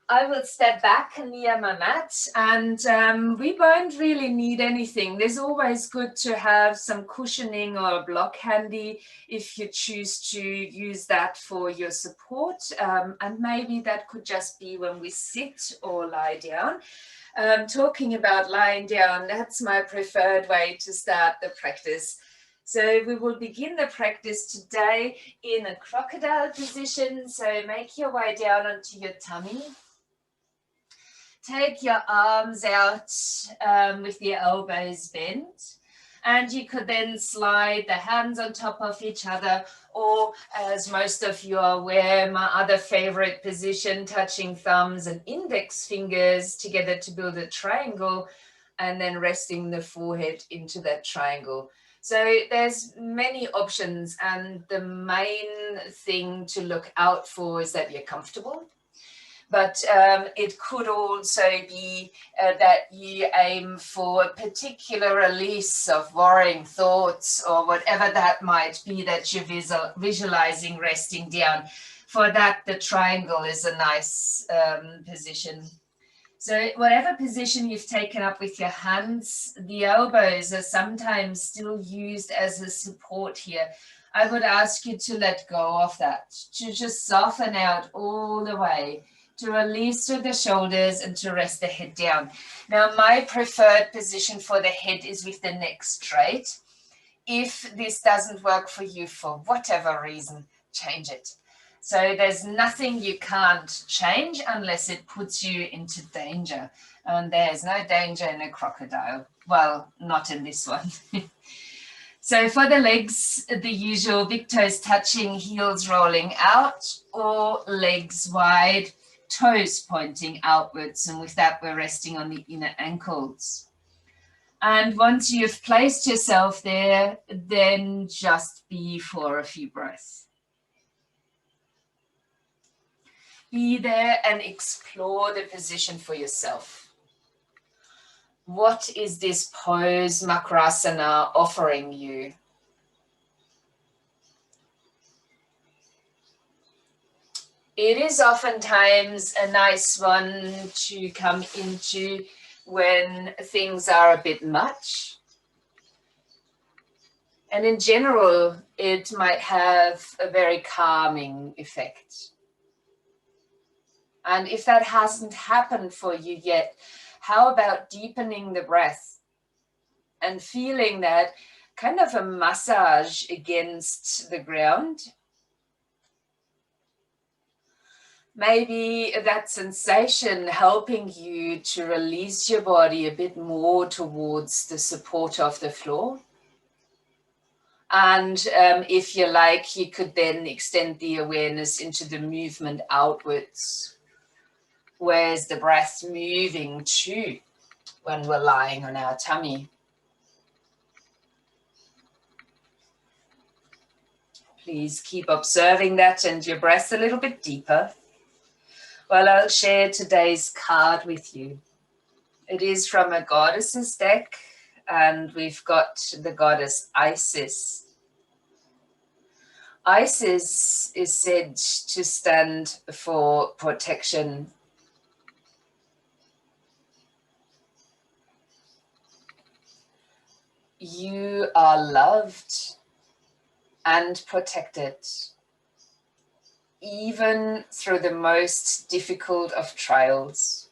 I will step back near my mat, and we won't really need anything. There's always good to have some cushioning or a block handy if you choose to use that for your support. And maybe that could just be when we sit or lie down. Talking about lying down, that's my preferred way to start the practice. So we will begin the practice today in a crocodile position. So make your way down onto your tummy. Take your arms out with your elbows bent, and you could then slide the hands on top of each other, or as most of you are aware, my other favorite position, touching thumbs and index fingers together to build a triangle, and then resting the forehead into that triangle. So there's many options, and the main thing to look out for is that you're comfortable. But it could also be that you aim for a particular release of worrying thoughts or whatever that might be that you're visualizing resting down. For that, the triangle is a nice position. So whatever position you've taken up with your hands, the elbows are sometimes still used as a support here. I would ask you to let go of that, to just soften out all the way, to release through the shoulders and to rest the head down. Now, my preferred position for the head is with the neck straight. If this doesn't work for you for whatever reason, change it. So there's nothing you can't change unless it puts you into danger. And there's no danger in a crocodile. Well, not in this one. So for the legs, the usual big toes touching, heels rolling out, or legs wide, toes pointing outwards, and with that we're resting on the inner ankles. And once you've placed yourself there, then just be for a few breaths. Be there and explore the position for yourself. What is this pose, Makrasana, offering you? It is oftentimes a nice one to come into when things are a bit much. And in general, it might have a very calming effect. And if that hasn't happened for you yet, how about deepening the breath and feeling that kind of a massage against the ground? Maybe that sensation helping you to release your body a bit more towards the support of the floor. And if you like, you could then extend the awareness into the movement outwards. Where's the breath moving to when we're lying on our tummy? Please keep observing that and your breath a little bit deeper. Well, I'll share today's card with you. It is from a goddesses deck, and we've got the goddess Isis. Isis is said to stand for protection. You are loved and protected, even through the most difficult of trials.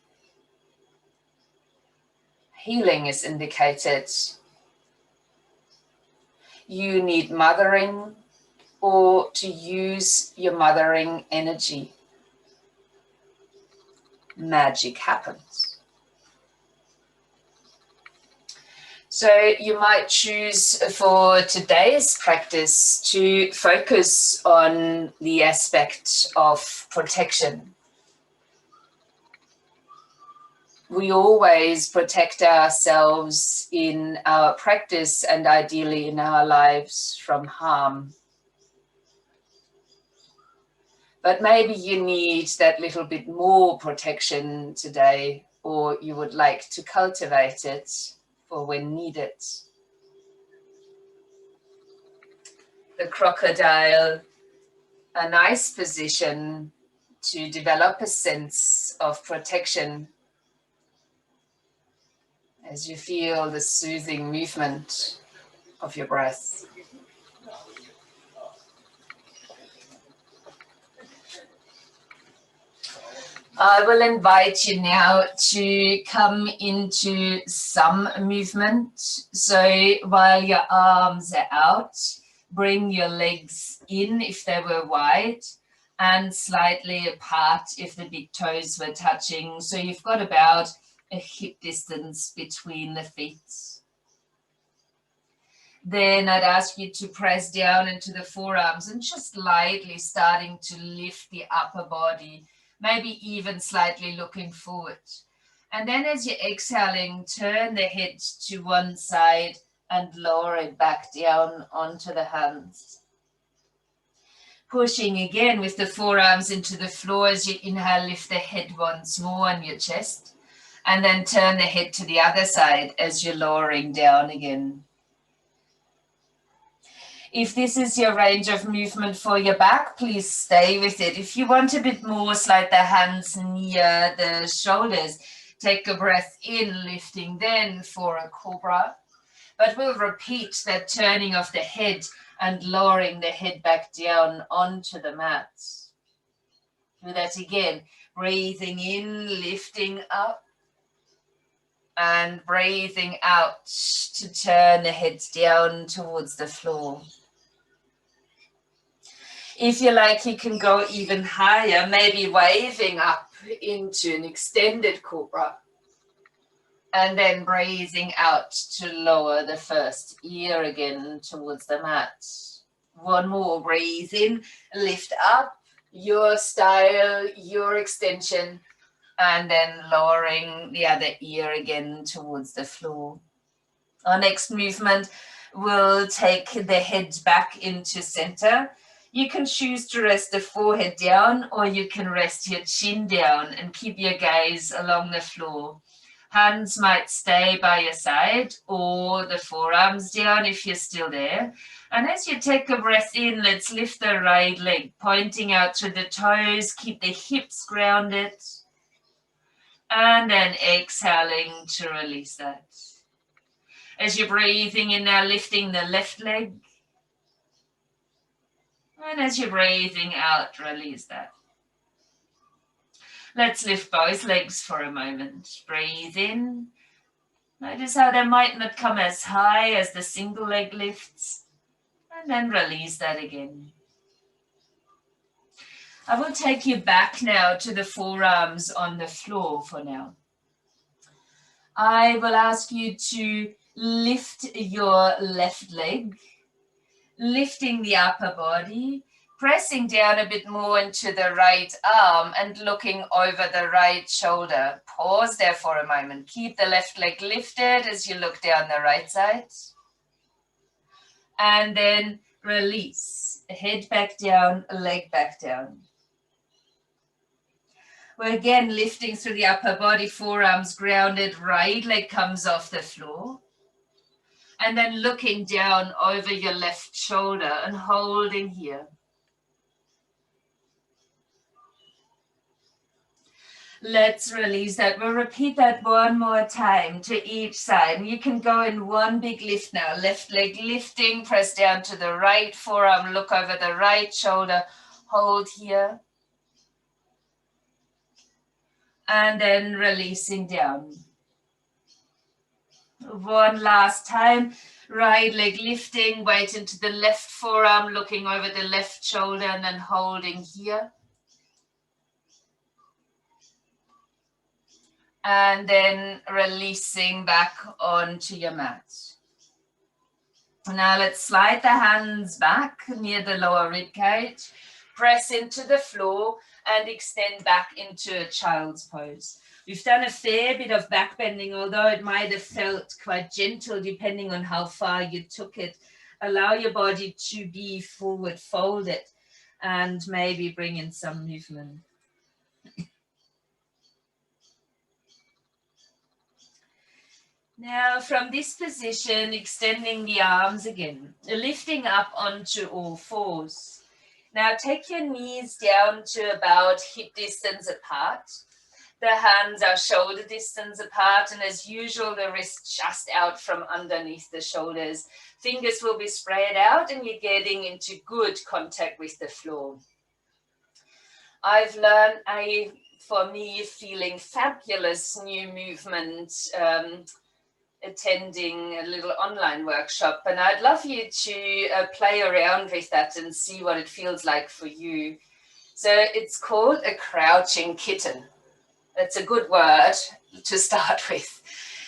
Healing is indicated. You need mothering or to use your mothering energy. Magic happens. So you might choose for today's practice to focus on the aspect of protection. We always protect ourselves in our practice and ideally in our lives from harm. But maybe you need that little bit more protection today, or you would like to cultivate it for when needed. The crocodile, a nice position to develop a sense of protection as you feel the soothing movement of your breath. I will invite you now to come into some movement. So while your arms are out, bring your legs in if they were wide and slightly apart if the big toes were touching. So you've got about a hip distance between the feet. Then I'd ask you to press down into the forearms and just lightly starting to lift the upper body, maybe even slightly looking forward. And then as you're exhaling, turn the head to one side and lower it back down onto the hands. Pushing again with the forearms into the floor as you inhale, lift the head once more on your chest. And then turn the head to the other side as you're lowering down again. If this is your range of movement for your back, please stay with it. If you want a bit more, slide the hands near the shoulders. Take a breath in, lifting then for a cobra. But we'll repeat that turning of the head and lowering the head back down onto the mat. Do that again. Breathing in, lifting up. And breathing out to turn the head down towards the floor. If you like, you can go even higher, maybe waving up into an extended cobra. And then breathing out to lower the first ear again towards the mat. One more, breathe in, lift up, your style, your extension, and then lowering the other ear again towards the floor. Our next movement will take the head back into center. You can choose to rest the forehead down, or you can rest your chin down and keep your gaze along the floor. Hands might stay by your side, or the forearms down if you're still there. And as you take a breath in, let's lift the right leg, pointing out through the toes, keep the hips grounded. And then exhaling to release that. As you're breathing in now, lifting the left leg. And as you're breathing out, release that. Let's lift both legs for a moment. Breathe in. Notice how they might not come as high as the single leg lifts. And then release that again. I will take you back now to the forearms on the floor for now. I will ask you to lift your left leg, lifting the upper body, pressing down a bit more into the right arm and looking over the right shoulder. Pause there for a moment. Keep the left leg lifted as you look down the right side. And then release. Head back down, leg back down. We're again lifting through the upper body, forearms grounded, right leg comes off the floor. And then looking down over your left shoulder and holding here. Let's release that. We'll repeat that one more time to each side. You can go in one big lift now. Left leg lifting, press down to the right forearm, look over the right shoulder, hold here. And then releasing down. One last time. Right leg lifting, weight into the left forearm, looking over the left shoulder and then holding here. And then releasing back onto your mat. Now let's slide the hands back near the lower rib cage. Press into the floor and extend back into a child's pose. We've done a fair bit of back bending, although it might have felt quite gentle depending on how far you took it. Allow your body to be forward folded and maybe bring in some movement. Now from this position, extending the arms again, lifting up onto all fours. Now take your knees down to about hip distance apart. The hands are shoulder distance apart, and as usual, the wrists just out from underneath the shoulders. Fingers will be spread out and you're getting into good contact with the floor. I've learned for me, feeling fabulous new movement, attending a little online workshop, and I'd love you to play around with that and see what it feels like for you. So it's called a crouching kitten. That's a good word to start with.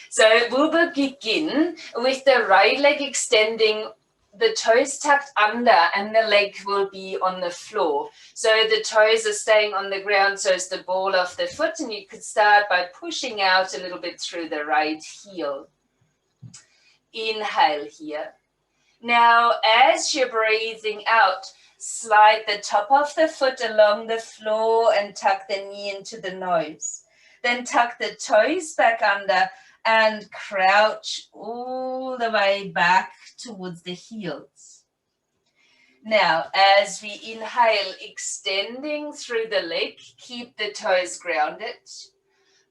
So we will begin with the right leg extending, the toes tucked under, and the leg will be on the floor. So the toes are staying on the ground, so it's the ball of the foot, and you could start by pushing out a little bit through the right heel. Inhale here. Now, as you're breathing out, slide the top of the foot along the floor and tuck the knee into the nose. Then tuck the toes back under and crouch all the way back towards the heels. Now, as we inhale, extending through the leg, keep the toes grounded.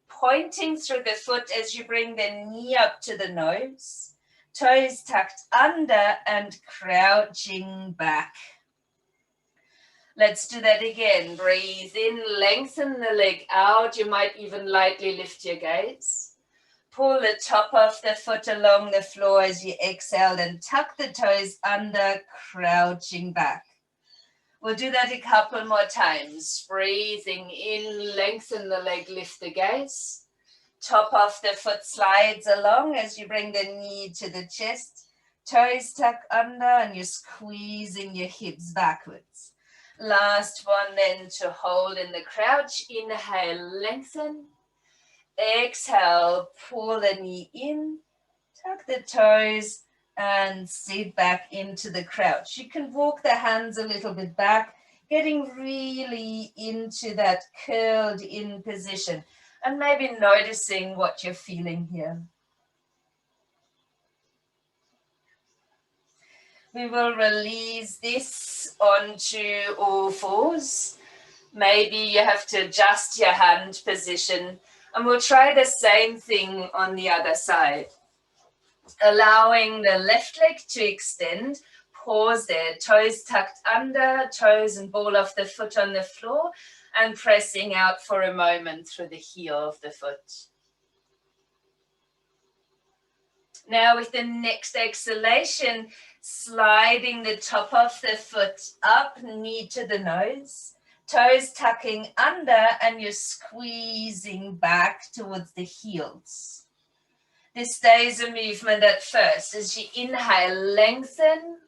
Pointing through the foot as you bring the knee up to the nose. Toes tucked under and crouching back. Let's do that again. Breathe in, lengthen the leg out. You might even lightly lift your gaze. Pull the top of the foot along the floor as you exhale and tuck the toes under, crouching back. We'll do that a couple more times. Breathing in, lengthen the leg, lift the gaze. Top of the foot slides along as you bring the knee to the chest. Toes tuck under and you're squeezing your hips backwards. Last one then to hold in the crouch. Inhale, lengthen. Exhale, pull the knee in. Tuck the toes and sit back into the crouch. You can walk the hands a little bit back, getting really into that curled in position. And maybe noticing what you're feeling here. We will release this onto all fours. Maybe you have to adjust your hand position. And we'll try the same thing on the other side. Allowing the left leg to extend. Pause there. Toes tucked under, toes and ball of the foot on the floor. And pressing out for a moment through the heel of the foot. Now with the next exhalation, sliding the top of the foot up, knee to the nose, toes tucking under, and you're squeezing back towards the heels. This stays a movement at first. As you inhale, lengthen.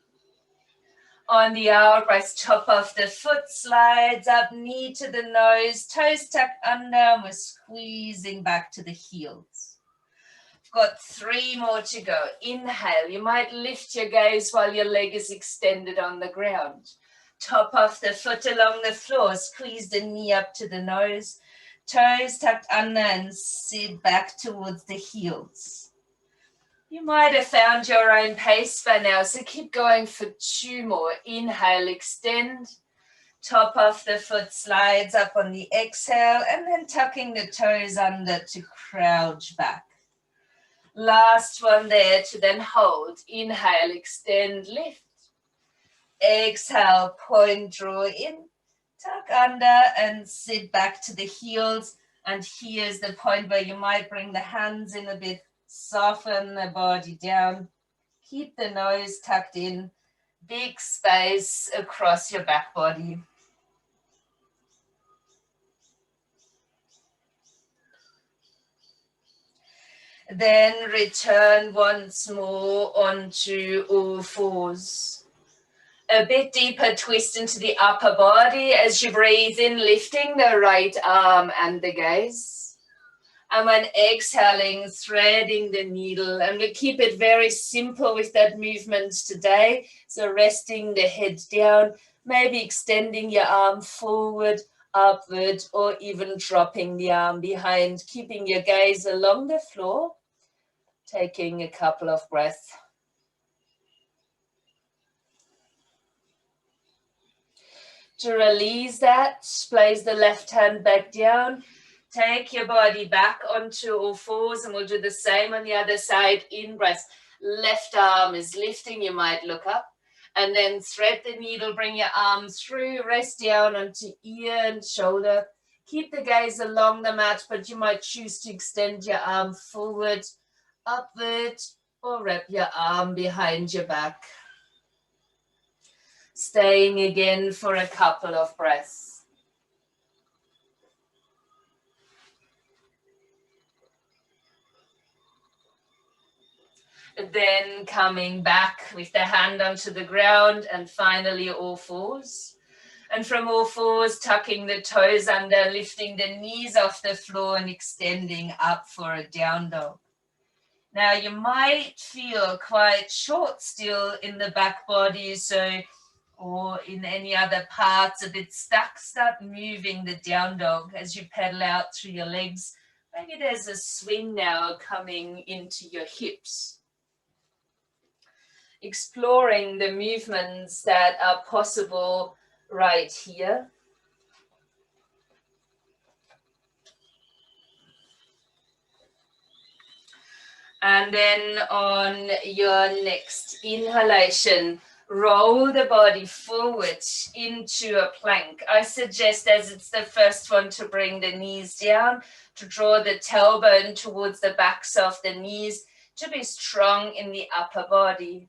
On the out breath, top of the foot slides up, knee to the nose, toes tucked under, and we're squeezing back to the heels. We've got 3 more to go. Inhale, you might lift your gaze while your leg is extended on the ground. Top of the foot along the floor, squeeze the knee up to the nose, toes tucked under and sit back towards the heels. You might have found your own pace by now, so keep going for 2 more. Inhale, extend. Top of the foot slides up on the exhale, and then tucking the toes under to crouch back. Last one there to then hold. Inhale, extend, lift. Exhale, point, draw in. Tuck under and sit back to the heels. And here's the point where you might bring the hands in a bit. Soften the body down, keep the nose tucked in, big space across your back body. Then return once more onto all fours. A bit deeper twist into the upper body as you breathe in, lifting the right arm and the gaze. And when exhaling, threading the needle. And we keep it very simple with that movement today. So resting the head down, maybe extending your arm forward, upward, or even dropping the arm behind, keeping your gaze along the floor, taking a couple of breaths. To release that, place the left hand back down. Take your body back onto all fours, and we'll do the same on the other side. In breath, left arm is lifting, you might look up. And then thread the needle, bring your arm through, rest down onto ear and shoulder. Keep the gaze along the mat, but you might choose to extend your arm forward, upward, or wrap your arm behind your back. Staying again for a couple of breaths. Then coming back with the hand onto the ground and finally all fours. And from all fours, tucking the toes under, lifting the knees off the floor and extending up for a down dog. Now you might feel quite short still in the back body, or in any other parts, a bit stuck. Start moving the down dog as you pedal out through your legs. Maybe there's a swing now coming into your hips. Exploring the movements that are possible right here. And then on your next inhalation, roll the body forward into a plank. I suggest, as it's the first one, to bring the knees down, to draw the tailbone towards the backs of the knees, to be strong in the upper body.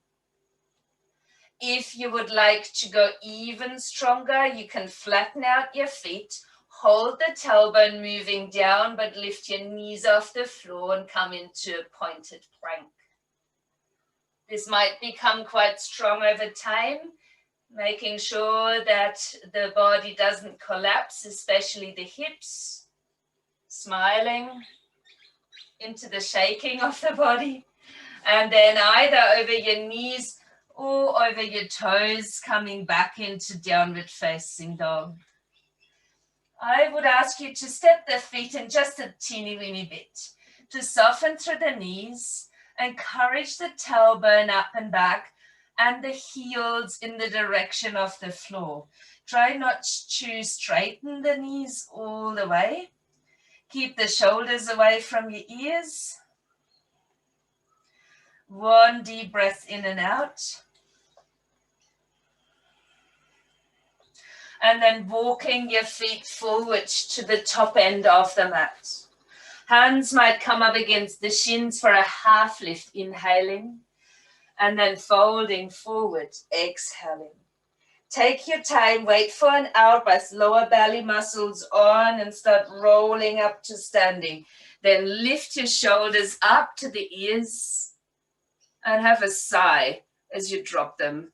If you would like to go even stronger, you can flatten out your feet, hold the tailbone moving down, but lift your knees off the floor and come into a pointed plank. This might become quite strong over time, making sure that the body doesn't collapse, especially the hips. Smiling into the shaking of the body. And then either over your knees or over your toes, coming back into downward facing dog. I would ask you to step the feet in just a teeny weeny bit, to soften through the knees, encourage the tailbone up and back, and the heels in the direction of the floor. Try not to straighten the knees all the way. Keep the shoulders away from your ears. One deep breath in and out. And then walking your feet forward to the top end of the mat. Hands might come up against the shins for a half lift, inhaling, and then folding forward, exhaling. Take your time, wait for an out breath, lower belly muscles on and start rolling up to standing. Then lift your shoulders up to the ears and have a sigh as you drop them.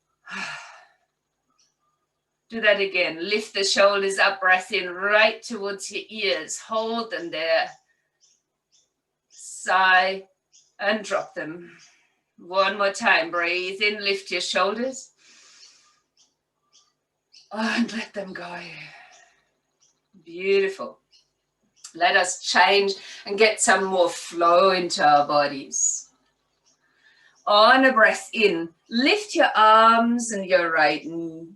Do that again. Lift the shoulders up, breath in right towards your ears. Hold them there. Sigh and drop them. One more time. Breathe in, lift your shoulders. And let them go. Beautiful. Let us change and get some more flow into our bodies. On a breath in, lift your arms and your right knee.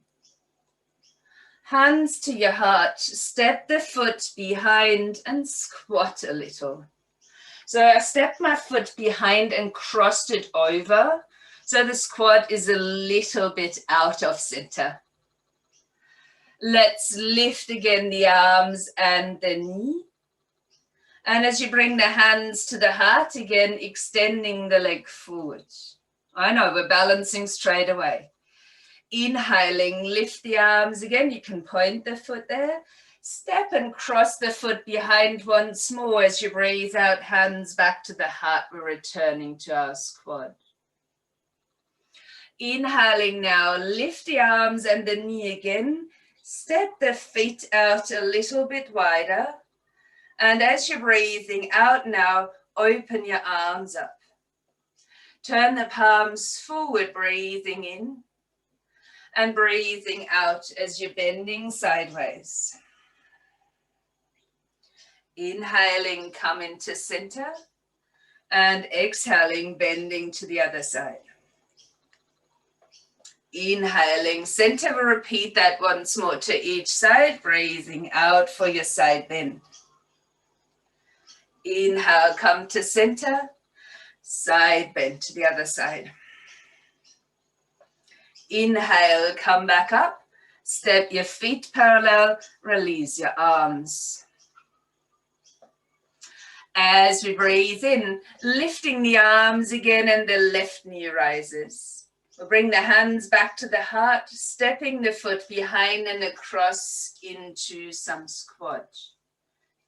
Hands to your heart, step the foot behind and squat a little. So I stepped my foot behind and crossed it over. So the squat is a little bit out of center. Let's lift again the arms and the knee. And as you bring the hands to the heart, again, extending the leg forward. I know, we're balancing straight away. Inhaling, lift the arms again. You can point the foot there. Step and cross the foot behind once more as you breathe out, hands back to the heart. We're returning to our squat. Inhaling now, lift the arms and the knee again. Step the feet out a little bit wider. And as you're breathing out now, open your arms up. Turn the palms forward, breathing in. And breathing out as you're bending sideways. Inhaling, come into center. And exhaling, bending to the other side. Inhaling center, we'll repeat that once more to each side, breathing out for your side bend. Inhale, come to center, side bend to the other side. Inhale, come back up, step your feet parallel, release your arms. As we breathe in, lifting the arms again and the left knee rises. We'll bring the hands back to the heart, stepping the foot behind and across into some squat.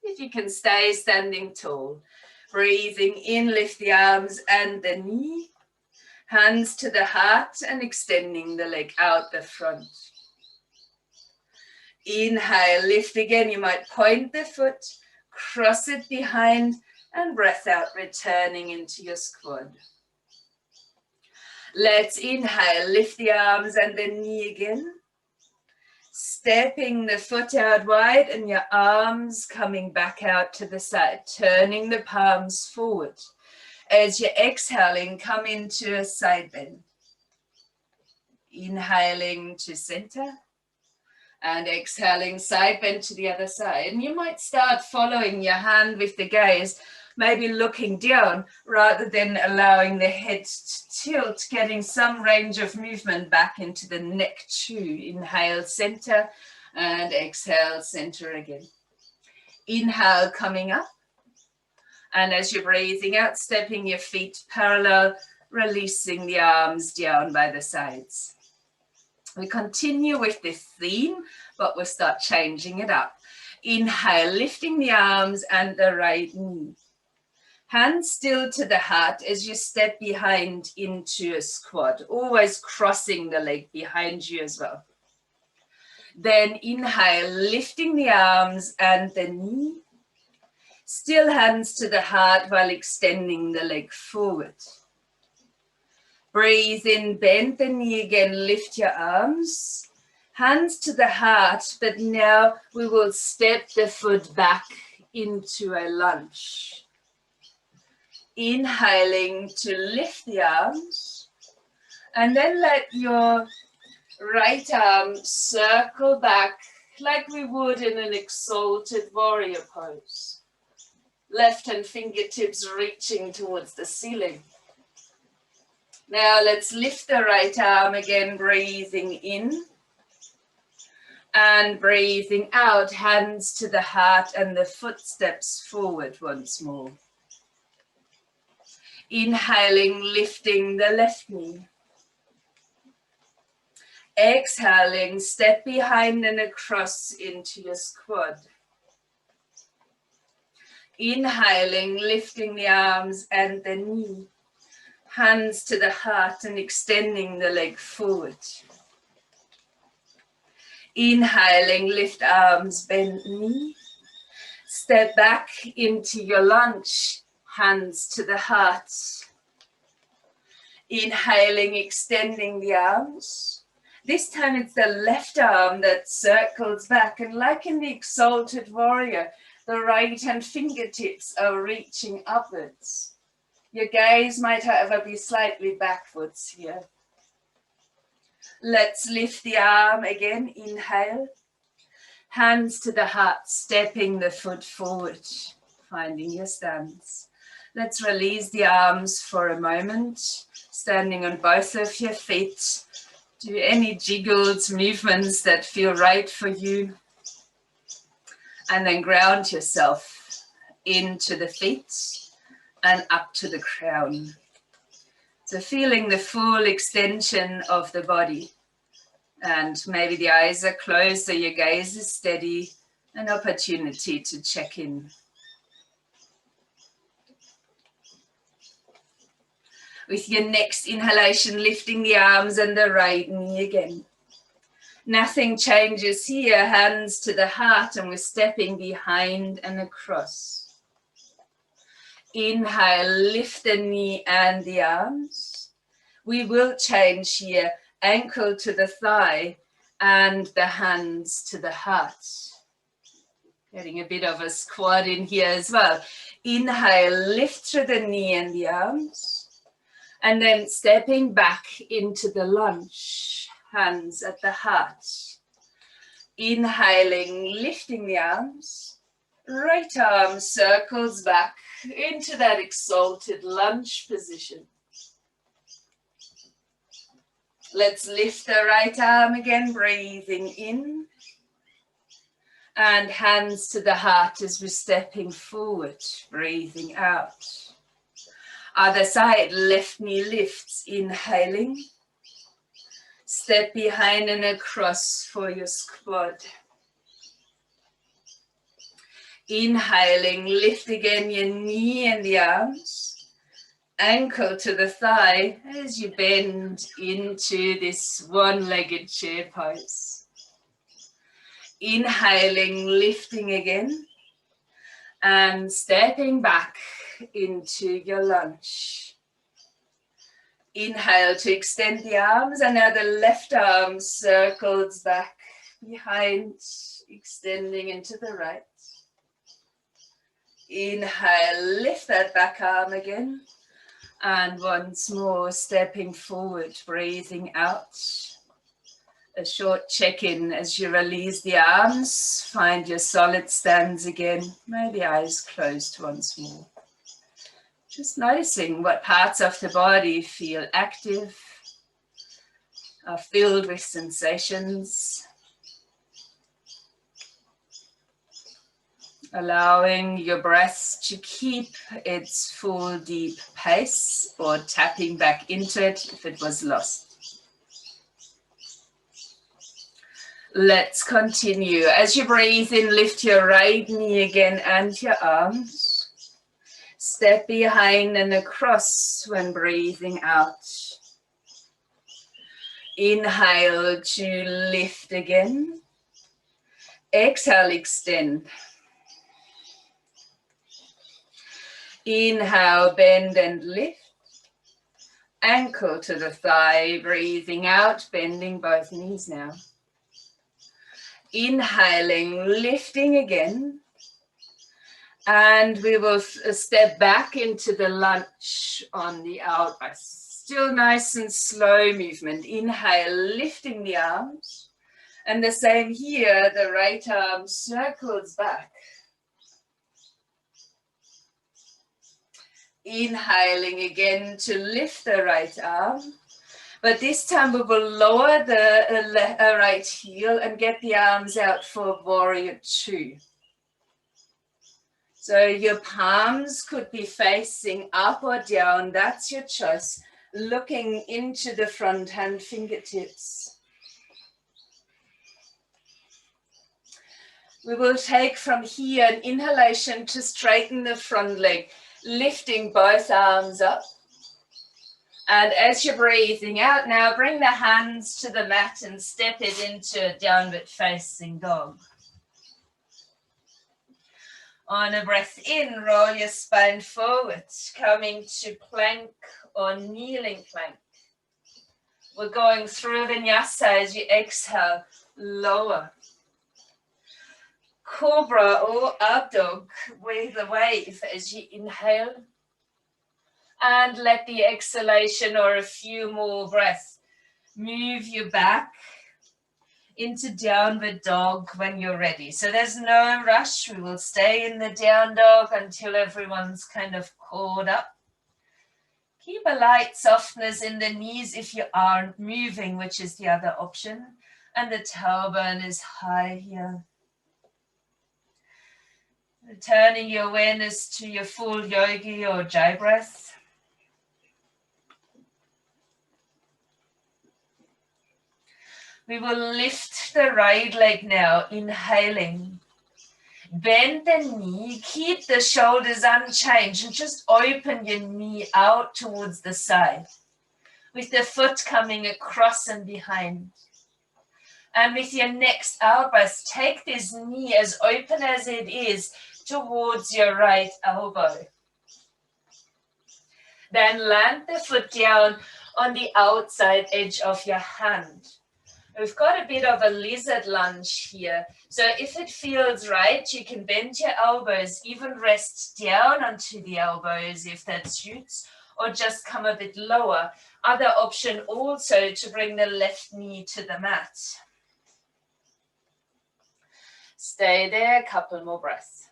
If you can stay standing tall, breathing in, lift the arms and the knee, hands to the heart and extending the leg out the front. Inhale, lift again, you might point the foot, cross it behind and breath out, returning into your squat. Let's inhale, lift the arms and the knee again. Stepping the foot out wide and your arms coming back out to the side, turning the palms forward. As you're exhaling, come into a side bend. Inhaling to center. And exhaling, side bend to the other side. And you might start following your hand with the gaze, maybe looking down rather than allowing the head to tilt, getting some range of movement back into the neck too. Inhale, center, and exhale, center again. Inhale, coming up. And as you're breathing out, stepping your feet parallel, releasing the arms down by the sides. We continue with this theme, but we'll start changing it up. Inhale, lifting the arms and the right knee. Hands still to the heart as you step behind into a squat, always crossing the leg behind you as well. Then inhale, lifting the arms and the knee. Still hands to the heart while extending the leg forward. Breathe in, bend the knee again, lift your arms. Hands to the heart, but now we will step the foot back into a lunge. Inhaling to lift the arms. And then let your right arm circle back like we would in an exalted warrior pose. Left hand fingertips reaching towards the ceiling. Now let's lift the right arm again, breathing in and breathing out, hands to the heart and the footsteps forward once more. Inhaling, lifting the left knee. Exhaling, step behind and across into your squat. Inhaling, lifting the arms and the knee. Hands to the heart and extending the leg forward. Inhaling, lift arms, bend knee. Step back into your lunge, hands to the heart. Inhaling, extending the arms. This time it's the left arm that circles back, and like in the exalted warrior, the right hand fingertips are reaching upwards. Your gaze might, however, be slightly backwards here. Let's lift the arm again. Inhale. Hands to the heart, stepping the foot forward, finding your stance. Let's release the arms for a moment, standing on both of your feet. Do any jiggles, movements that feel right for you. And then ground yourself into the feet and up to the crown. So feeling the full extension of the body. And maybe the eyes are closed, so your gaze is steady, an opportunity to check in. With your next inhalation, lifting the arms and the right knee again. Nothing changes here, hands to the heart, and we're stepping behind and across. Inhale, lift the knee and the arms. We will change here, ankle to the thigh and the hands to the heart. Getting a bit of a squat in here as well. Inhale, lift through the knee and the arms. And then stepping back into the lunge. hands at the heart. Inhaling, lifting the arms. Right arm circles back into that exalted lunge position. Let's lift the right arm again, breathing in. And hands to the heart as we're stepping forward, breathing out. Other side, left knee lifts, inhaling. Step behind and across for your squat. Inhaling, lift again your knee and the arms. Ankle to the thigh as you bend into this one-legged chair pose. Inhaling, lifting again. And stepping back into your lunge. Inhale to extend the arms, and now the left arm circles back behind, extending into the right. Inhale, lift that back arm again. And once more, stepping forward, breathing out. A short check-in as you release the arms. Find your solid stance again. Maybe eyes closed once more. Just noticing what parts of the body feel active, are filled with sensations. Allowing your breath to keep its full deep pace or tapping back into it if it was lost. Let's continue. As you breathe in, lift your right knee again and your arms. Step behind and across when breathing out. Inhale to lift again. Exhale, extend. Inhale, bend and lift. Ankle to the thigh, breathing out, bending both knees now. Inhaling, lifting again. And we will step back into the lunge on the out breath. Still nice and slow movement. Inhale, lifting the arms. And the same here, the right arm circles back. Inhaling again to lift the right arm. But this time we will lower the right heel and get the arms out for warrior two. So your palms could be facing up or down, that's your choice. Looking into the front hand fingertips. We will take from here an inhalation to straighten the front leg, lifting both arms up. And as you're breathing out now, bring the hands to the mat and step it into a downward facing dog. On a breath in, roll your spine forward, coming to plank or kneeling plank. We're going through vinyasa as you exhale, lower. Cobra or up dog with a wave as you inhale. And let the exhalation or a few more breaths move you back into downward dog when you're ready. So there's no rush. We will stay in the down dog until everyone's kind of caught up. Keep a light softness in the knees if you aren't moving, which is the other option. And the tailbone is high here. Returning your awareness to your full yogi or jai breath. We will lift the right leg now, inhaling. Bend the knee, keep the shoulders unchanged and just open your knee out towards the side with the foot coming across and behind. And with your next out breath, take this knee as open as it is towards your right elbow. Then land the foot down on the outside edge of your hand. We've got a bit of a lizard lunge here. So if it feels right, you can bend your elbows, even rest down onto the elbows if that suits, or just come a bit lower. Other option also to bring the left knee to the mat. Stay there, a couple more breaths.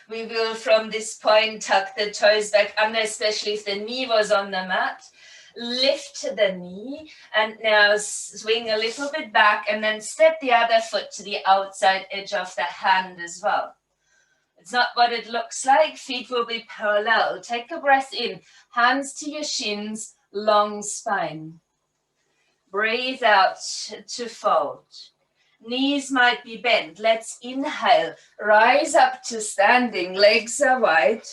We will from this point tuck the toes back under, especially if the knee was on the mat. Lift the knee and now swing a little bit back and then step the other foot to the outside edge of the hand as well. It's not what it looks like. Feet will be parallel. Take a breath in. Hands to your shins, long spine. Breathe out to fold. Knees might be bent. Let's inhale. Rise up to standing. Legs are wide.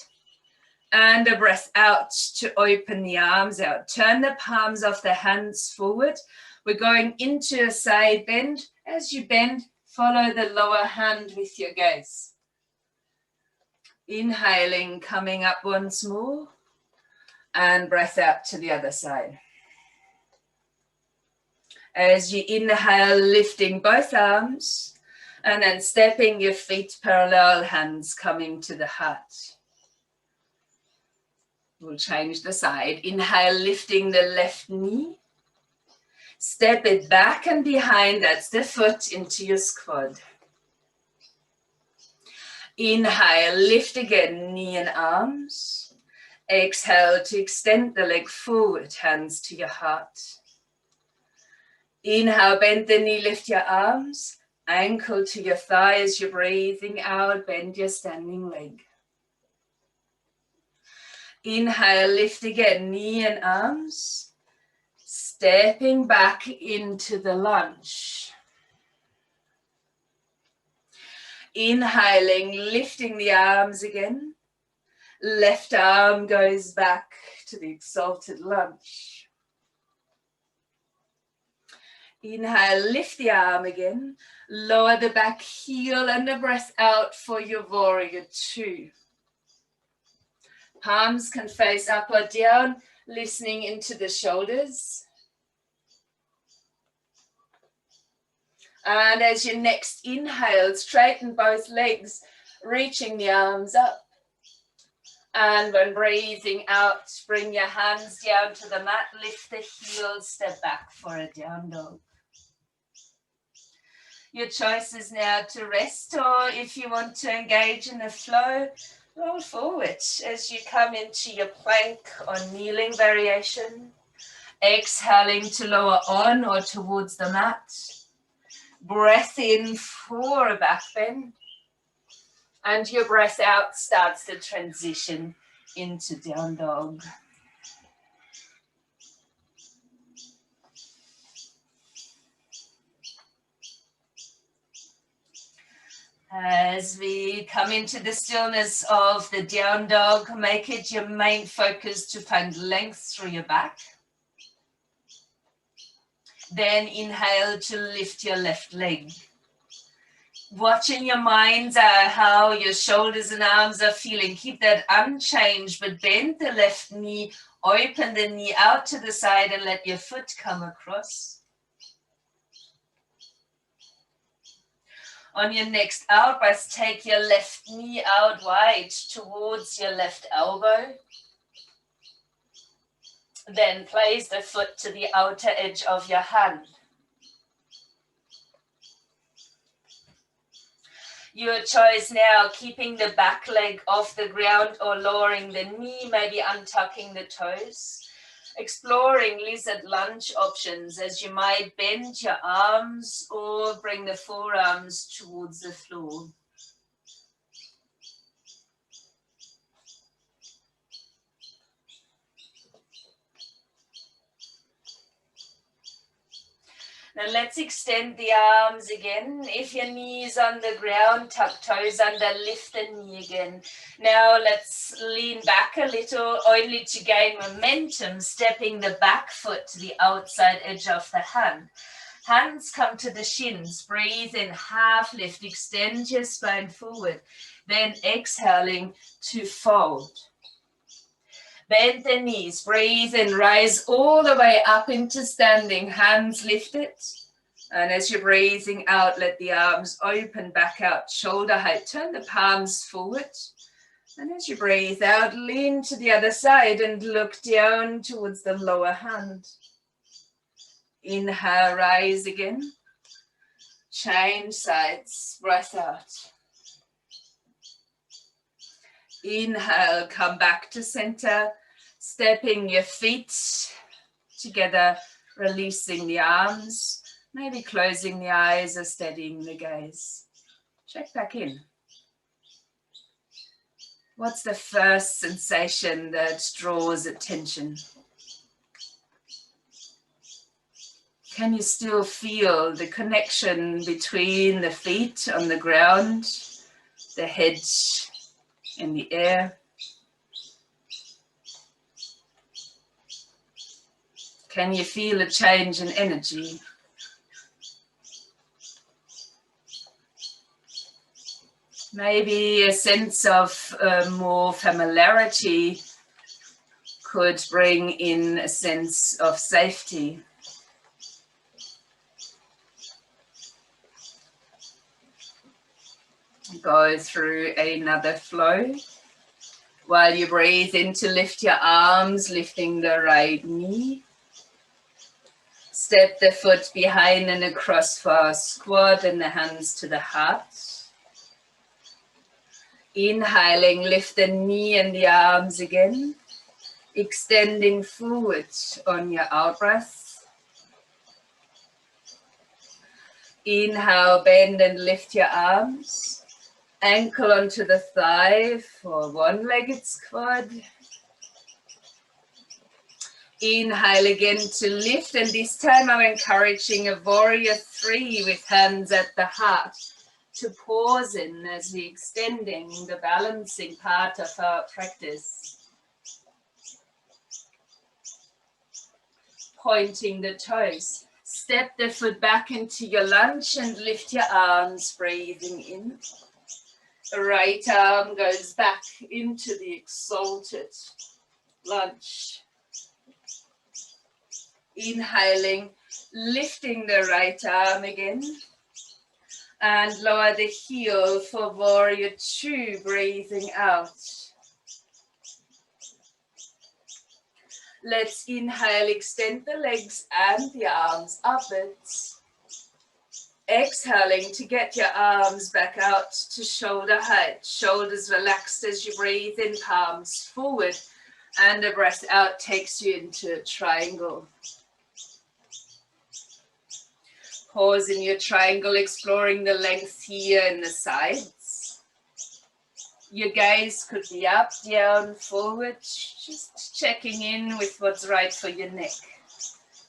And a breath out to open the arms out. Turn the palms of the hands forward. We're going into a side bend. As you bend, follow the lower hand with your gaze. Inhaling, coming up once more. And breath out to the other side. As you inhale, lifting both arms. And then stepping your feet parallel, hands coming to the heart. We'll change the side. Inhale, lifting the left knee. Step it back and behind. That's the foot into your quad. Inhale, lift again, knee and arms. Exhale to extend the leg forward, hands to your heart. Inhale, bend the knee, lift your arms. Ankle to your thigh as you're breathing out. Bend your standing leg. Inhale, lift again, knee and arms. Stepping back into the lunge. Inhaling, lifting the arms again. Left arm goes back to the exalted lunge. Inhale, lift the arm again. Lower the back heel and a breath out for your warrior two. Palms can face up or down, listening into the shoulders. And as your next inhale, straighten both legs, reaching the arms up. And when breathing out, bring your hands down to the mat, lift the heels, step back for a down dog. Your choice is now to rest, or if you want to engage in the flow, roll forward as you come into your plank or kneeling variation. Exhaling to lower on or towards the mat. Breath in for a back bend. And your breath out starts the transition into down dog. As we come into the stillness of the down dog, make it your main focus to find length through your back. Then inhale to lift your left leg. Watch in your mind how your shoulders and arms are feeling. Keep that unchanged, but bend the left knee, open the knee out to the side and let your foot come across. On your next out breath, take your left knee out wide towards your left elbow. Then place the foot to the outer edge of your hand. Your choice now, keeping the back leg off the ground or lowering the knee, maybe untucking the toes. Exploring lizard lunge options as you might bend your arms or bring the forearms towards the floor. Now let's extend the arms again. If your knee is on the ground, tuck toes under, lift the knee again. Now let's lean back a little, only to gain momentum, stepping the back foot to the outside edge of the hand. Hands come to the shins. Breathe in, half lift, extend your spine forward. Then exhaling to fold. Bend the knees, breathe in, rise all the way up into standing, hands lifted, And as you're breathing out, let the arms open back out, shoulder height. Turn the palms forward. And as you breathe out, lean to the other side and look down towards the lower hand. Inhale, rise again. Change sides, breath out. Inhale, come back to center, stepping your feet together, releasing the arms, maybe closing the eyes or steadying the gaze. Check back in. What's the first sensation that draws attention? Can you still feel the connection between the feet on the ground, the head in the air? Can you feel a change in energy? Maybe a sense of more familiarity could bring in a sense of safety. Go through another flow. While you breathe in to lift your arms, lifting the right knee. Step the foot behind and across for a squat and the hands to the heart. Inhaling, lift the knee and the arms again. Extending forward on your out breath. Inhale, bend and lift your arms. Ankle onto the thigh for one-legged squat. Inhale again to lift, and this time I'm encouraging a warrior 3 with hands at the heart to pause in as we're extending the balancing part of our practice. Pointing the toes. Step the foot back into your lunge and lift your arms, breathing in. The right arm goes back into the exalted lunge. Inhaling, lifting the right arm again. And lower the heel for warrior 2, breathing out. Let's inhale, extend the legs and the arms upwards. Exhaling to get your arms back out to shoulder height. Shoulders relaxed as you breathe in, palms forward. And the breath out takes you into a triangle. Pause in your triangle, exploring the length here in the sides. Your gaze could be up, down, forward, just checking in with what's right for your neck.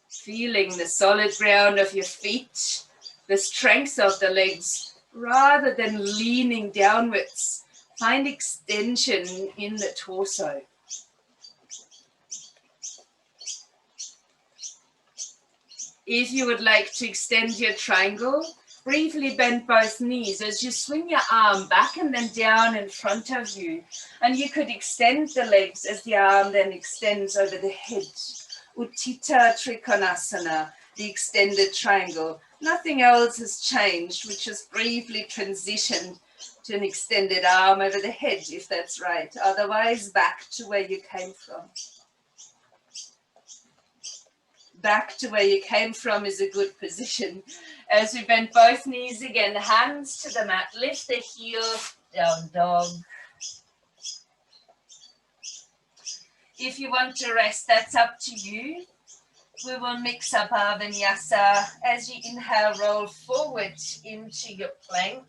Feeling the solid ground of your feet, the strength of the legs, rather than leaning downwards. Find extension in the torso. If you would like to extend your triangle, briefly bend both knees as you swing your arm back and then down in front of you. And you could extend the legs as the arm then extends over the head. Utthita Trikonasana, the extended triangle. Nothing else has changed. We just briefly transitioned to an extended arm over the head, if that's right. Otherwise, back to where you came from. Back to where you came from is a good position. As we bend both knees again, hands to the mat, lift the heel, down dog. If you want to rest, that's up to you. We will mix up our vinyasa. As you inhale, roll forward into your plank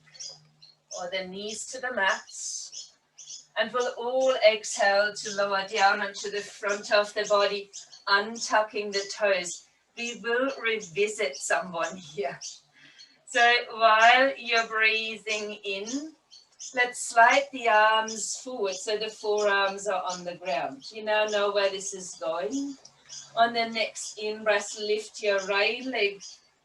or the knees to the mat. And we'll all exhale to lower down onto the front of the body, untucking the toes. We will revisit someone here. So while you're breathing in, let's slide the arms forward so the forearms are on the ground. You now know where this is going. On the next in-breath, lift your right leg,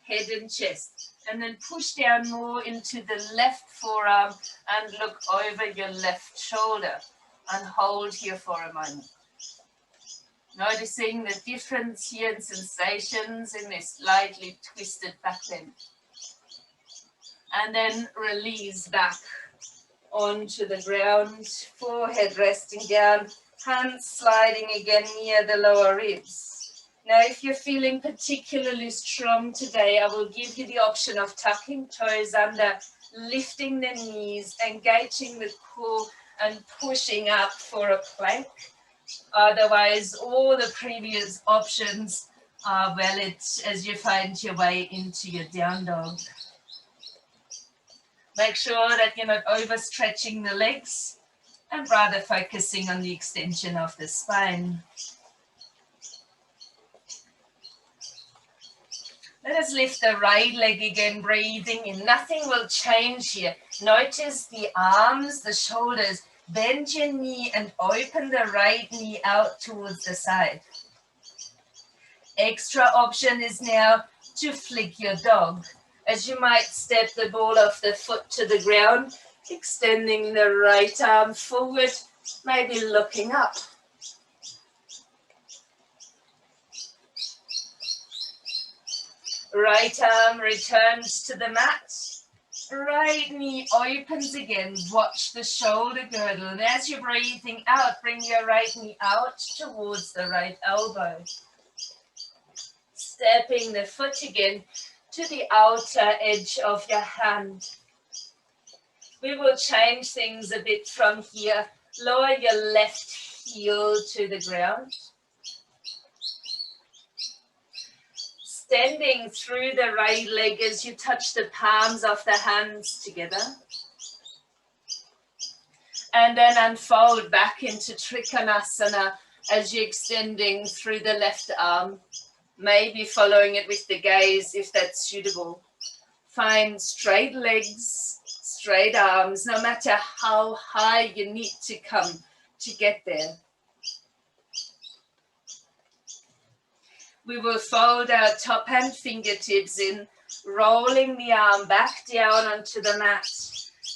head and chest, and then push down more into the left forearm and look over your left shoulder and hold here for a moment. Noticing the difference here in sensations in this slightly twisted back bend. And then release back onto the ground, forehead resting down, hands sliding again near the lower ribs. Now, if you're feeling particularly strong today, I will give you the option of tucking toes under, lifting the knees, engaging the core and pushing up for a plank. Otherwise, all the previous options are valid as you find your way into your down dog. Make sure that you're not overstretching the legs and rather focusing on the extension of the spine. Let us lift the right leg again, breathing in. Nothing will change here. Notice the arms, the shoulders. Bend your knee and open the right knee out towards the side. Extra option is now to flick your dog, as you might step the ball of the foot to the ground, extending the right arm forward, maybe looking up. Right arm returns to the mat. Right knee opens again. Watch the shoulder girdle. And as you're breathing out, bring your right knee out towards the right elbow. Stepping the foot again to the outer edge of your hand. We will change things a bit from here. Lower your left heel to the ground. Extending through the right leg as you touch the palms of the hands together. And then unfold back into Trikonasana as you're extending through the left arm. Maybe following it with the gaze if that's suitable. Find straight legs, straight arms, no matter how high you need to come to get there. We will fold our top hand fingertips in, rolling the arm back down onto the mat.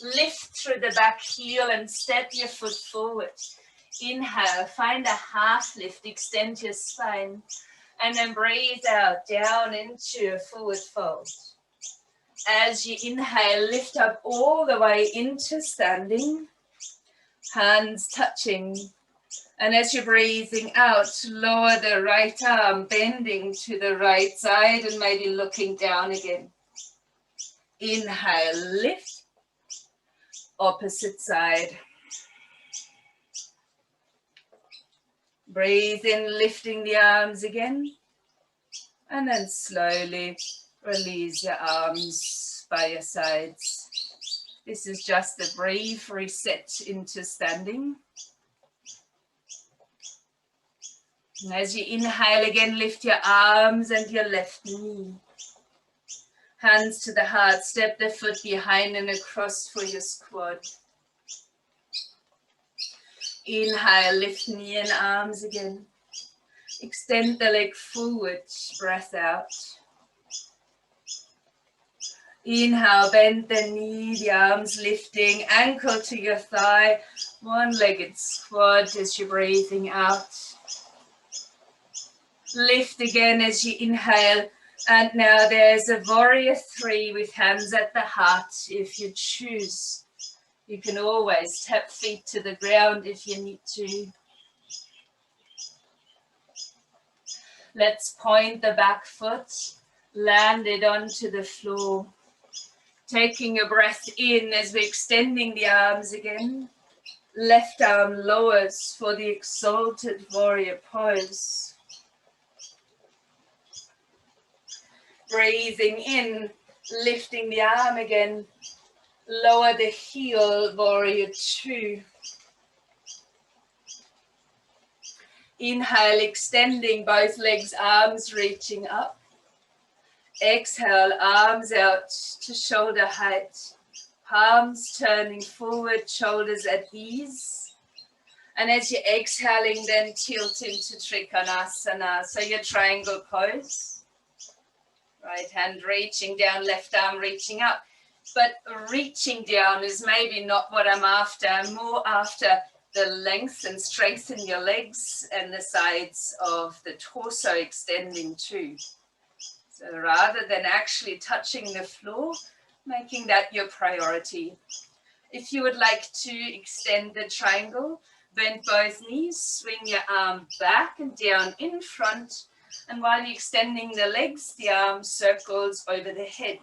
Lift through the back heel and step your foot forward. Inhale, find a half lift, extend your spine. And then breathe out, down into a forward fold. As you inhale, lift up all the way into standing. Hands touching. And as you're breathing out, lower the right arm, bending to the right side and maybe looking down again. Inhale, lift. Opposite side. Breathe in, lifting the arms again. And then slowly release your arms by your sides. This is just a brief reset into standing. And as you inhale again, lift your arms and your left knee. Hands to the heart, step the foot behind and across for your squat. Inhale, lift knee and arms again. Extend the leg forward, breath out. Inhale, bend the knee, the arms lifting, ankle to your thigh, one-legged squat as you're breathing out. Lift again as you inhale, and now there's a warrior 3 with hands at the heart if you choose. You can always tap feet to the ground if you need to. Let's point the back foot, land it onto the floor. Taking a breath in as we're extending the arms again. Left arm lowers for the exalted warrior pose. Breathing in, lifting the arm again. Lower the heel, warrior 2. Inhale, extending both legs, arms reaching up. Exhale, arms out to shoulder height. Palms turning forward, shoulders at ease. And as you're exhaling, then tilt into Trikonasana. So your triangle pose. Right hand reaching down, left arm reaching up. But reaching down is maybe not what I'm after. I'm more after the length and strengthen your legs and the sides of the torso extending too. So rather than actually touching the floor, making that your priority. If you would like to extend the triangle, bend both knees, swing your arm back and down in front, and while you're extending the legs, the arm circles over the head.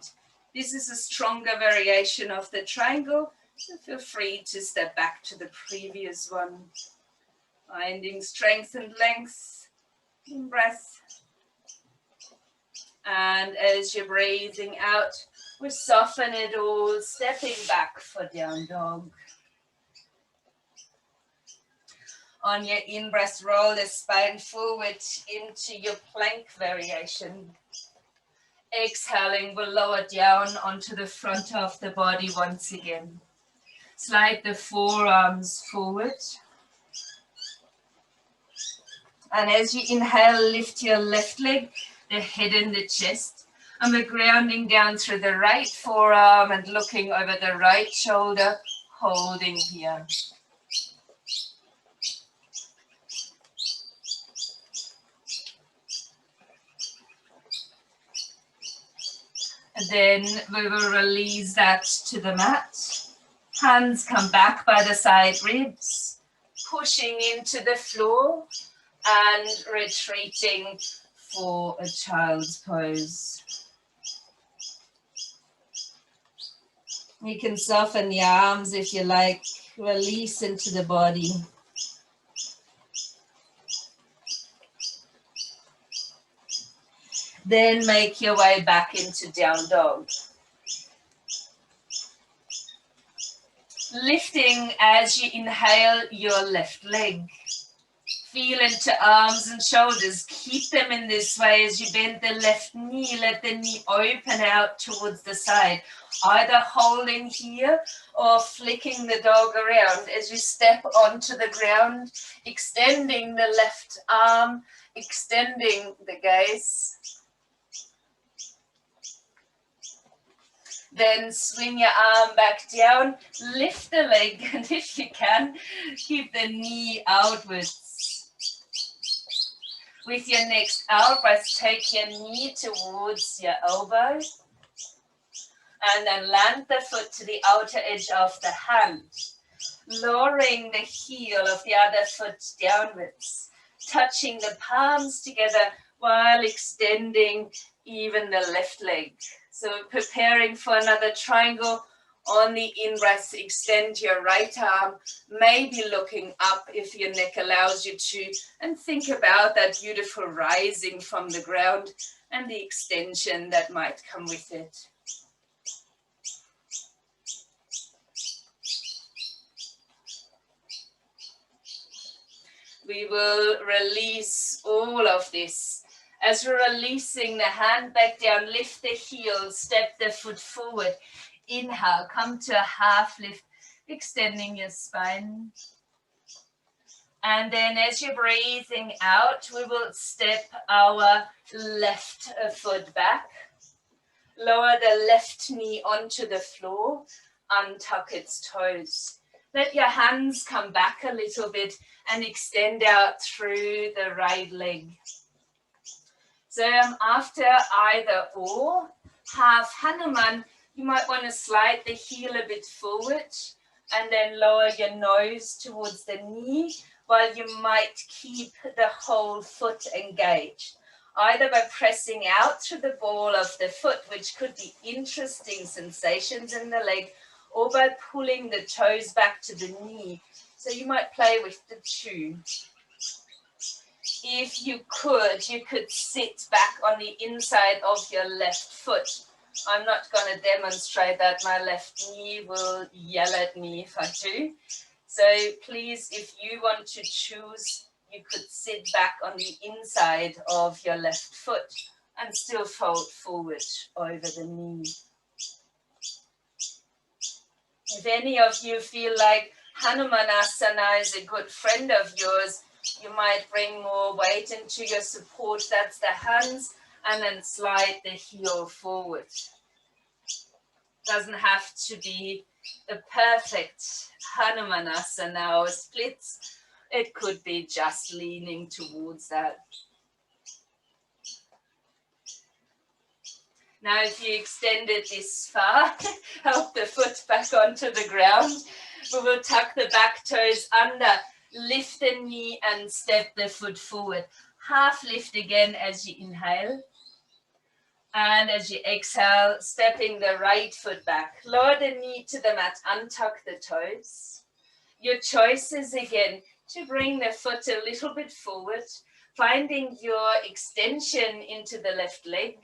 This is a stronger variation of the triangle, so feel free to step back to the previous one. Finding strength and length in breath. And as you're breathing out, we soften it all, stepping back for down dog. On your in-breath, roll the spine forward into your plank variation. Exhaling, we'll lower down onto the front of the body once again. Slide the forearms forward. And as you inhale, lift your left leg, the head and the chest. And we're grounding down through the right forearm and looking over the right shoulder, holding here. And then we will release that to the mat. Hands come back by the side ribs, pushing into the floor and retreating for a child's pose. You can soften the arms if you like, release into the body. Then make your way back into down dog. Lifting as you inhale your left leg. Feel into arms and shoulders. Keep them in this way as you bend the left knee. Let the knee open out towards the side. Either holding here or flicking the dog around as you step onto the ground, extending the left arm, extending the gaze. Then swing your arm back down, lift the leg, and if you can, keep the knee outwards. With your next out breath, take your knee towards your elbow, and then land the foot to the outer edge of the hand, lowering the heel of the other foot downwards, touching the palms together while extending even the left leg. So preparing for another triangle. On the in-breath, extend your right arm, maybe looking up if your neck allows you to, and think about that beautiful rising from the ground and the extension that might come with it. We will release all of this. As we're releasing the hand back down, lift the heel, step the foot forward. Inhale, come to a half lift, extending your spine. And then as you're breathing out, we will step our left foot back. Lower the left knee onto the floor, untuck its toes. Let your hands come back a little bit and extend out through the right leg. So after either or, half Hanuman, you might want to slide the heel a bit forward and then lower your nose towards the knee, while you might keep the whole foot engaged, either by pressing out through the ball of the foot, which could be interesting sensations in the leg, or by pulling the toes back to the knee. So you might play with the two. If you could sit back on the inside of your left foot. I'm not going to demonstrate that. My left knee will yell at me if I do. So please, if you want to choose, you could sit back on the inside of your left foot and still fold forward over the knee. If any of you feel like Hanumanasana is a good friend of yours, you might bring more weight into your support. That's the hands, and then slide the heel forward. Doesn't have to be the perfect Hanumanasana or splits. It could be just leaning towards that. Now, if you extend it this far, help the foot back onto the ground. We will tuck the back toes under, lift the knee and step the foot forward. Half lift again as you inhale. And as you exhale, stepping the right foot back. Lower the knee to the mat, untuck the toes. Your choice is again to bring the foot a little bit forward, finding your extension into the left leg.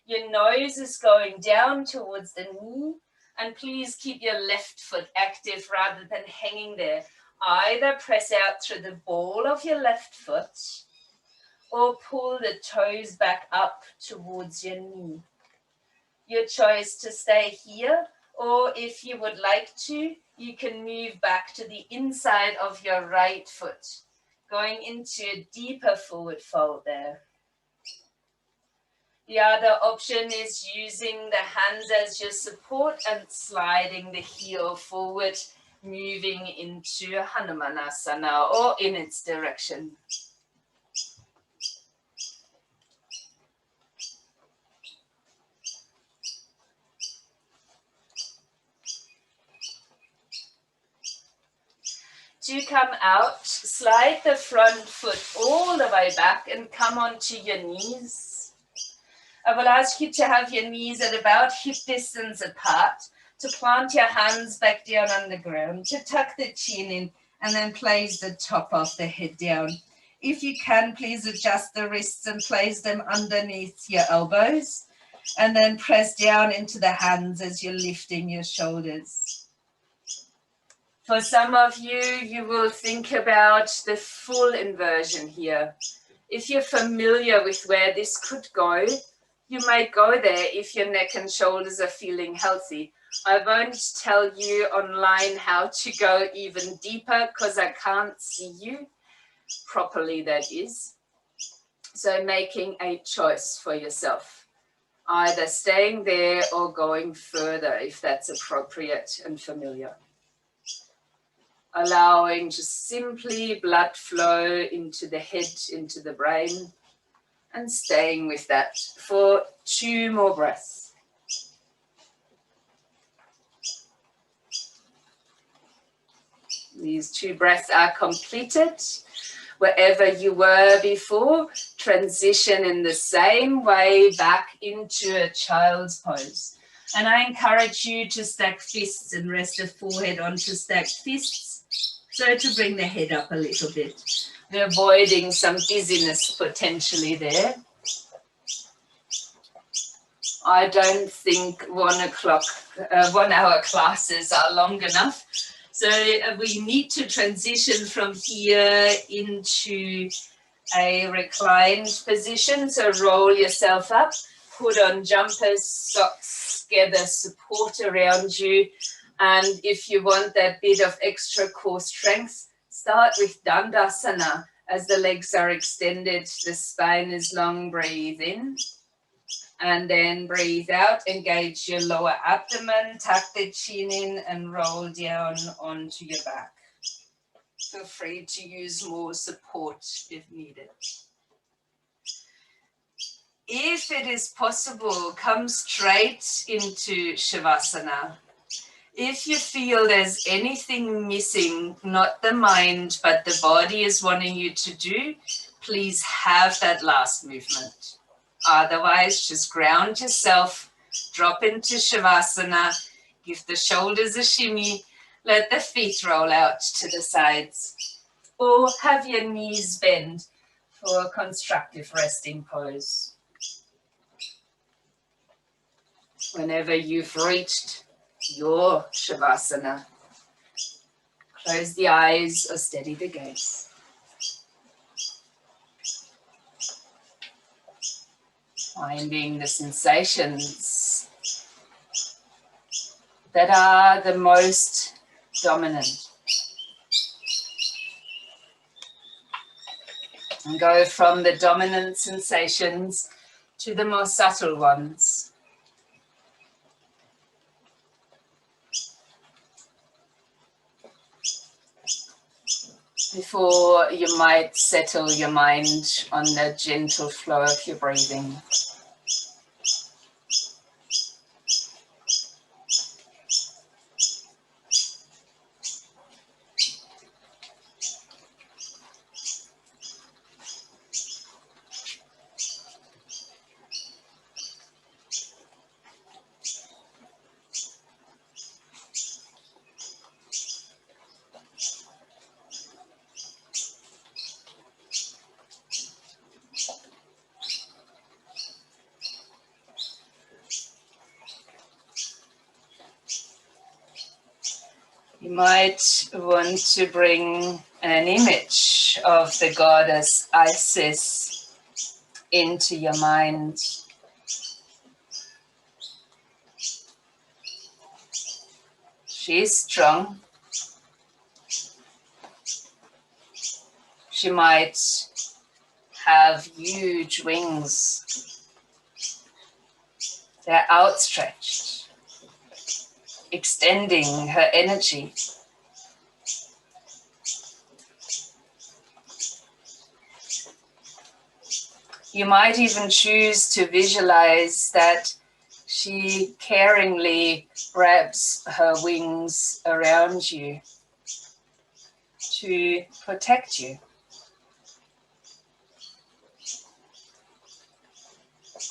Your nose is going down towards the knee, and please keep your left foot active rather than hanging there. Either press out through the ball of your left foot or pull the toes back up towards your knee. Your choice to stay here, or if you would like to, you can move back to the inside of your right foot, going into a deeper forward fold there. The other option is using the hands as your support and sliding the heel forward, moving into Hanumanasana or in its direction. To come out, slide the front foot all the way back and come onto your knees. I will ask you to have your knees at about hip distance apart, to plant your hands back down on the ground, to tuck the chin in, and then place the top of the head down. If you can, please adjust the wrists and place them underneath your elbows, and then press down into the hands as you're lifting your shoulders. For some of you, you will think about the full inversion here. If you're familiar with where this could go, you might go there if your neck and shoulders are feeling healthy. I won't tell you online how to go even deeper because I can't see you properly, that is. So making a choice for yourself, either staying there or going further if that's appropriate and familiar. Allowing just simply blood flow into the head, into the brain, and staying with that for 2 more breaths. These 2 breaths are completed. Wherever you were before, transition in the same way back into a child's pose. And I encourage you to stack fists and rest the forehead onto stacked fists, so to bring the head up a little bit. We're avoiding some dizziness potentially there. I don't think 1 hour classes are long enough. So we need to transition from here into a reclined position. So roll yourself up, put on jumpers, socks, gather support around you. And if you want that bit of extra core strength, start with Dandasana. As the legs are extended, the spine is long, breathe in. And then breathe out, engage your lower abdomen, tuck the chin in and roll down onto your back. Feel free to use more support if needed. If it is possible, come straight into Shavasana. If you feel there's anything missing, not the mind, but the body is wanting you to do, please have that last movement. Otherwise, just ground yourself, drop into Shavasana, give the shoulders a shimmy, let the feet roll out to the sides, or have your knees bend for a constructive resting pose. Whenever you've reached your Shavasana, close the eyes or steady the gaze. Finding the sensations that are the most dominant. And go from the dominant sensations to the more subtle ones. before you might settle your mind on the gentle flow of your breathing. You might want to bring an image of the goddess Isis into your mind. She's strong. She might have huge wings. They're outstretched, extending her energy. You might even choose to visualize that she caringly wraps her wings around you to protect you,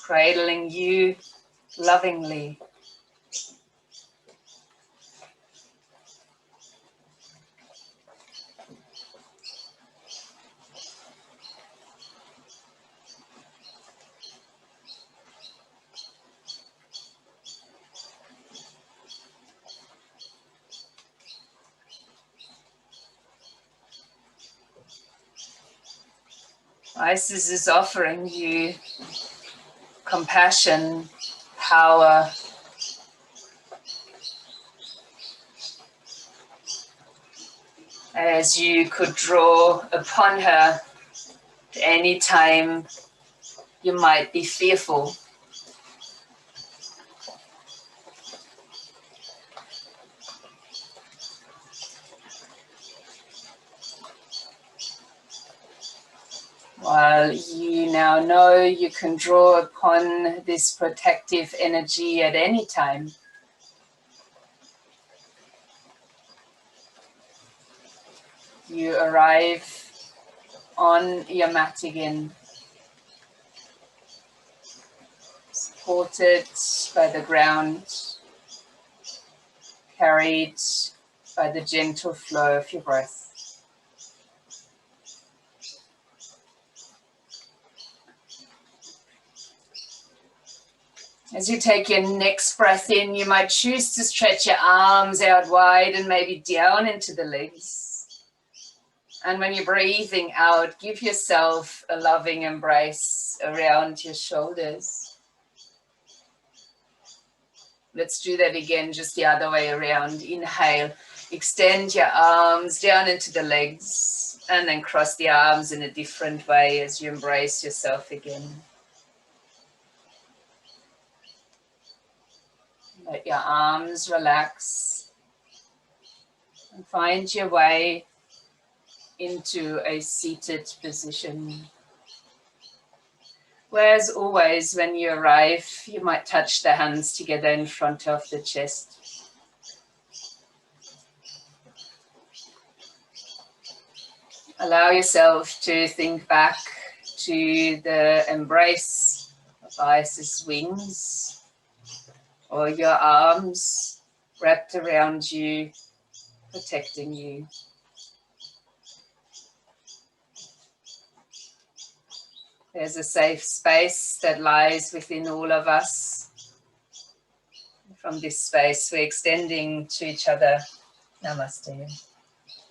cradling you lovingly. Isis is offering you compassion, power, as you could draw upon her at any time you might be fearful. While you now know you can draw upon this protective energy at any time, you arrive on your mat again, supported by the ground, carried by the gentle flow of your breath. As you take your next breath in, you might choose to stretch your arms out wide and maybe down into the legs. And when you're breathing out, give yourself a loving embrace around your shoulders. Let's do that again, just the other way around. Inhale, extend your arms down into the legs, and then cross the arms in a different way as you embrace yourself again. Let your arms relax and find your way into a seated position. Whereas always when you arrive, you might touch the hands together in front of the chest. Allow yourself to think back to the embrace of Isis' wings, or your arms wrapped around you, protecting you. There's a safe space that lies within all of us. From this space, we're extending to each other. Namaste.